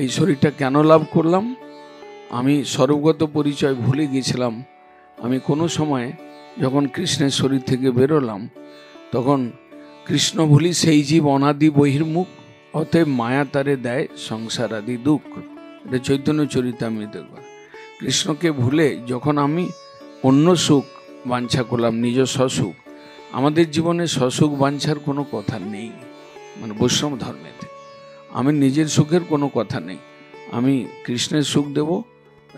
এই শরীরটা কেন লাভ করলাম? আমি স্বরূপগত পরিচয় ভুলে গিয়েছিলাম। আমি কোনো সময় যখন কৃষ্ণের শরীর থেকে বেরোলাম তখন কৃষ্ণ ভুলি সেই জীব অনাদি বহির্মুখ, অতএব মায়া তারে দেয় সংসার আদি দুঃখ। এটা চৈতন্য চরিতামৃতে। কৃষ্ণকে ভুলে যখন আমি অন্য সুখ বাঞ্ছা করলাম, নিজস্ব সুখ, আমাদের জীবনে সসুখ বাঞ্ছার কোনো কথা নেই। মানে বৈষ্ণব ধর্মেতে আমি নিজের সুখের কোনো কথা নেই। আমি কৃষ্ণের সুখ দেব,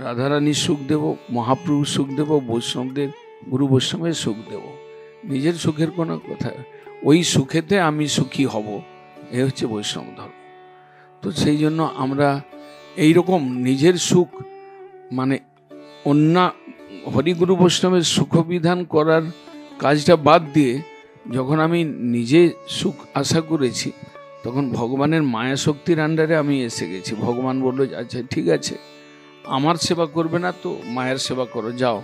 রাধারানীর সুখ দেব, মহাপ্রভুর সুখ দেব, বৈষ্ণবদের গুরু বৈষ্ণবের সুখ দেব। নিজের সুখের কোনো কথা, ওই সুখেতে আমি সুখী হব, এ হচ্ছে বৈষ্ণব ধর্ম। তো সেই জন্য আমরা এইরকম নিজের সুখ মানে অন্য হরিগুরু বৈষ্ণবের সুখবিধান করার কাজটা বাদ দিয়ে যখন আমি নিজে সুখ আশা করেছি, তখন ভগবানের মায়া শক্তির আন্ডারে আমি এসে গেছি। ভগবান বলল, আচ্ছা ঠিক আছে, আমার সেবা করবে না তো মায়ের সেবা করো, যাও।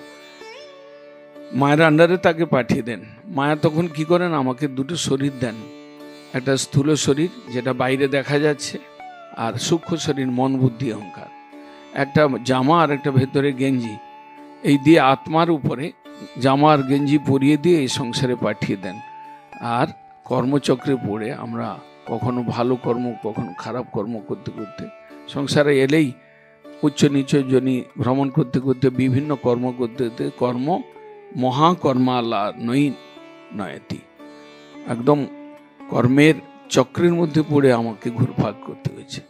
মায়ের আন্ডারে তাকে পাঠিয়ে দেন। মায়া তখন কি করেন, আমাকে দুটো শরীর দেন। একটা স্থূল শরীর যেটা বাইরে দেখা যাচ্ছে, আর সূক্ষ্ম শরীর মন বুদ্ধি অহংকার। একটা জামা আর একটা ভেতরে গেঞ্জি, এই দিয়ে আত্মার উপরে জামা আর গেঞ্জি পরিয়ে দিয়ে এই সংসারে পাঠিয়ে দেন। আর কর্মচক্রে পড়ে আমরা কখনো ভালো কর্ম কখনো খারাপ কর্ম করতে করতে সংসারে এলেই উচ্চ নিচ জনি ভ্রমণ করতে করতে বিভিন্ন কর্ম করতে করতে কর্ম মহাকর্মালা নয়তি, একদম কর্মের চক্রের মধ্যে পড়ে আমাকে ঘুরপাক করতে হয়েছে।